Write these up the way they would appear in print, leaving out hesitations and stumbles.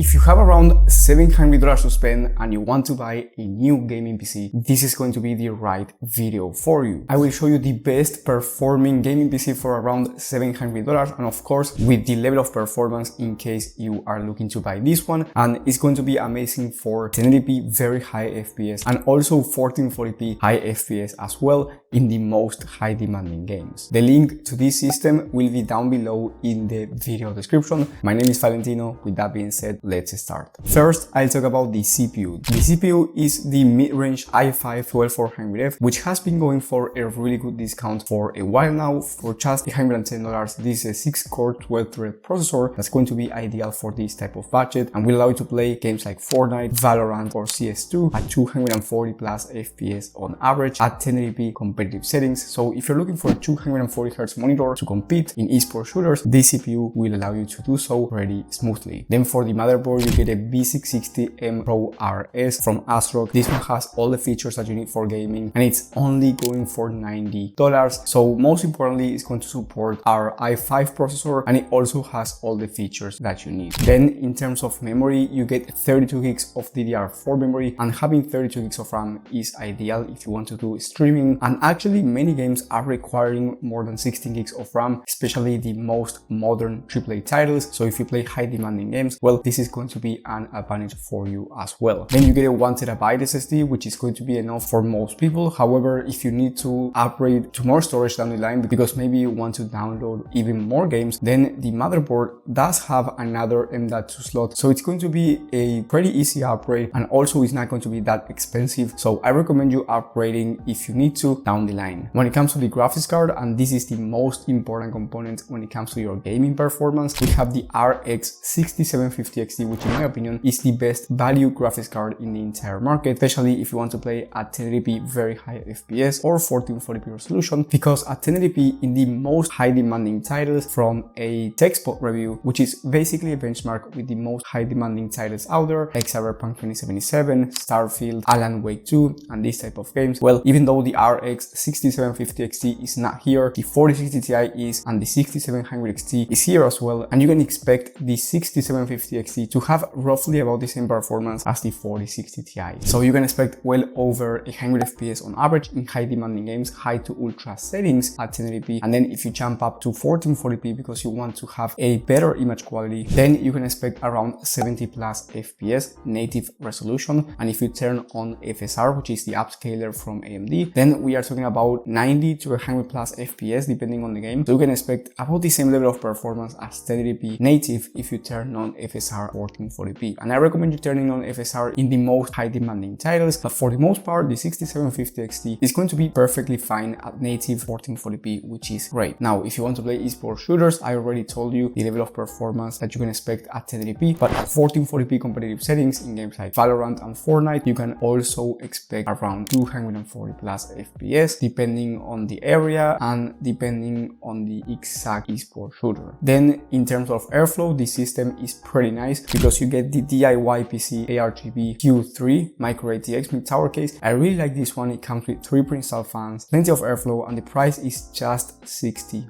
If you have around $700 to spend and you want to buy a new gaming PC, this is going to be the right video for you. I will show you the best performing gaming PC for around $700 and of course with the level of performance in case you are looking to buy this one, and it's going to be amazing for 1080p very high FPS and also 1440p high FPS as well in the most high demanding games. The link to this system will be down below in the video description. My name is Valentino. With that being said, let's start. First, I'll talk about the CPU. The CPU is the mid-range i5-12400F, which has been going for a really good discount for a while now. For just $110, this is a 6-core 12-thread processor that's going to be ideal for this type of budget and will allow you to play games like Fortnite, Valorant or CS2 at 240 plus FPS on average at 1080p competitive settings. So if you're looking for a 240Hz monitor to compete in esports shooters, this CPU will allow you to do so pretty smoothly. Then for the motherboard, you get a B660M Pro RS from ASRock. This one has all the features that you need for gaming and it's only going for $90. So most importantly, it's going to support our i5 processor and it also has all the features that you need. Then in terms of memory, you get 32 gigs of DDR4 memory, and having 32 gigs of RAM is ideal if you want to do streaming, and actually many games are requiring more than 16 gigs of RAM, especially the most modern AAA titles. So if you play high demanding games, well, this is going to be an advantage for you as well. Then you get a 1TB SSD, which is going to be enough for most people. However, if you need to upgrade to more storage down the line because maybe you want to download even more games, then the motherboard does have another M.2 slot, so it's going to be a pretty easy upgrade and also it's not going to be that expensive. So I recommend you upgrading if you need to down the line. When it comes to the graphics card, and this is the most important component when it comes to your gaming performance, we have the RX 6750 XT, which in my opinion is the best value graphics card in the entire market, especially if you want to play at 1080p very high FPS or 1440p resolution, because at 1080p in the most high demanding titles, from a TechSpot review, which is basically a benchmark with the most high demanding titles out there, like Cyberpunk 2077, Starfield, Alan Wake 2 and this type of games, well, even though the RX 6750 XT is not here, the 4060 Ti is, and the 6700 XT is here as well, and you can expect the 6750 XT to have roughly about the same performance as the 4060 Ti. So you can expect well over 100 FPS on average in high demanding games, high to ultra settings at 1080p, and then if you jump up to 1440p because you want to have a better image quality, then you can expect around 70 plus FPS native resolution. And if you turn on FSR, which is the upscaler from AMD, then we are talking about 90 to 100 plus FPS depending on the game. So you can expect about the same level of performance as 1080p native if you turn on FSR 1440p. And I recommend you turning on FSR in the most high demanding titles, but for the most part the 6750 XT is going to be perfectly fine at native 1440p, which is great. Now if you want to play esports shooters, I already told you the level of performance that you can expect at 1080p, but at 1440p competitive settings in games like Valorant and Fortnite, you can also expect around 240 plus FPS depending on the area and depending on the exact esports shooter. Then in terms of airflow, the system is pretty nice because you get the DIY PC ARGB Q3 micro ATX mid tower case. I really like this one. It comes with 3 pre-installed fans, plenty of airflow, and the price is just $60.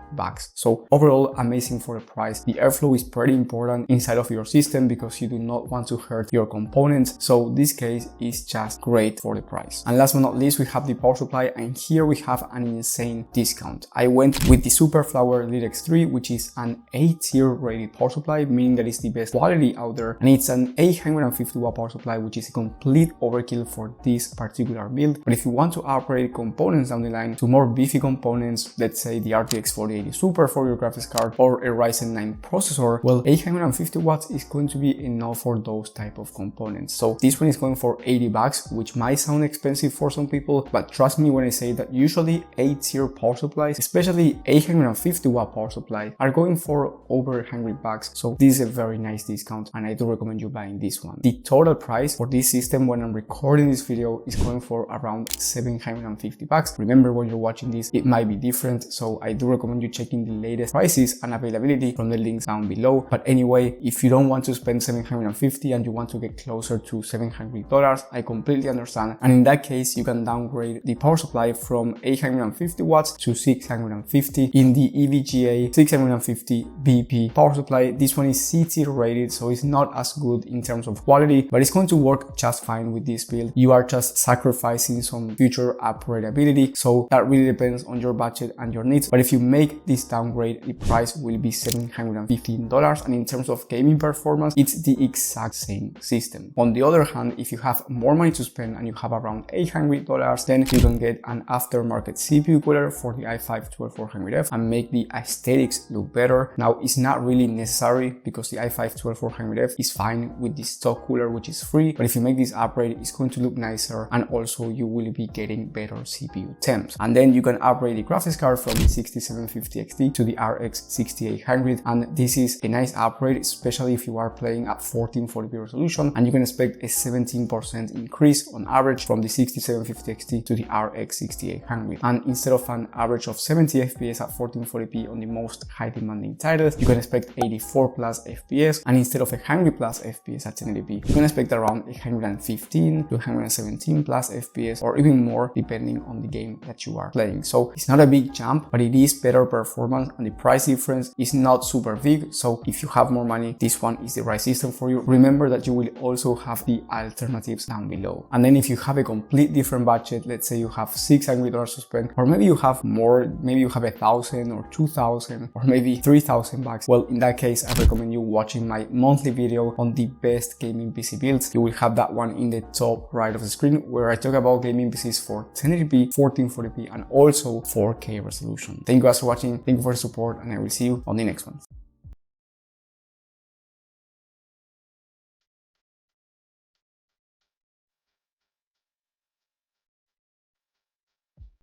So overall amazing for the price. The airflow is pretty important inside of your system because you do not want to hurt your components, so this case is just great for the price. And last but not least, we have the power supply, and here we have an insane discount. I went with the Superflower Lite X3, which is an A-tier rated power supply, meaning that it's the best quality out there, and it's an 850 watt power supply, which is a complete overkill for this particular build. But if you want to upgrade components down the line to more beefy components, let's say the RTX 4080 Super for your graphics card or a Ryzen 9 processor, well, 850 watts is going to be enough for those type of components. So this one is going for $80, which might sound expensive for some people, but trust me when I say that usually A-tier power supplies, especially 850 watt power supply, are going for over $100. So this is a very nice discount and I do recommend you buying this one. The total price for this system when I'm recording this video is going for around $750. Remember, when you're watching this, it might be different, so I do recommend you checking the latest prices and availability from the links down below. But anyway, if you don't want to spend $750 and you want to get closer to $700, I completely understand, and in that case you can downgrade the power supply from 850 watts to 650 in the EVGA 650 BP power supply. This one is C-tier rated, so it's it's not as good in terms of quality, but it's going to work just fine with this build. You are just sacrificing some future upgradability, so that really depends on your budget and your needs. But if you make this downgrade, the price will be $715, and in terms of gaming performance, it's the exact same system. On the other hand, if you have more money to spend and you have around $800, then you can get an aftermarket CPU cooler for the i5-12400F and make the aesthetics look better. Now, it's not really necessary because the i5-12400F is fine with the stock cooler, which is free, but if you make this upgrade, it's going to look nicer, and also you will be getting better CPU temps. And then you can upgrade the graphics card from the 6750 XT to the RX 6800, and this is a nice upgrade, especially if you are playing at 1440p resolution, and you can expect a 17% increase on average from the 6750 XT to the RX 6800. And instead of an average of 70 FPS at 1440p on the most high demanding titles, you can expect 84 plus FPS, and instead of 100 plus FPS at 1080p, you can expect around 115 to 117 plus FPS, or even more depending on the game that you are playing. So it's not a big jump, but it is better performance, and the price difference is not super big. So if you have more money, this one is the right system for you. Remember that you will also have the alternatives down below. And then if you have a complete different budget, let's say you have $600 to spend, or maybe you have more, maybe you have 1,000 or 2,000 or maybe 3,000 bucks, well, in that case, I recommend you watching my monthly video on the best gaming PC builds. You will have that one in the top right of the screen, where I talk about gaming PCs for 1080p, 1440p, and also 4K resolution. Thank you guys for watching, thank you for the support, and I will see you on the next one.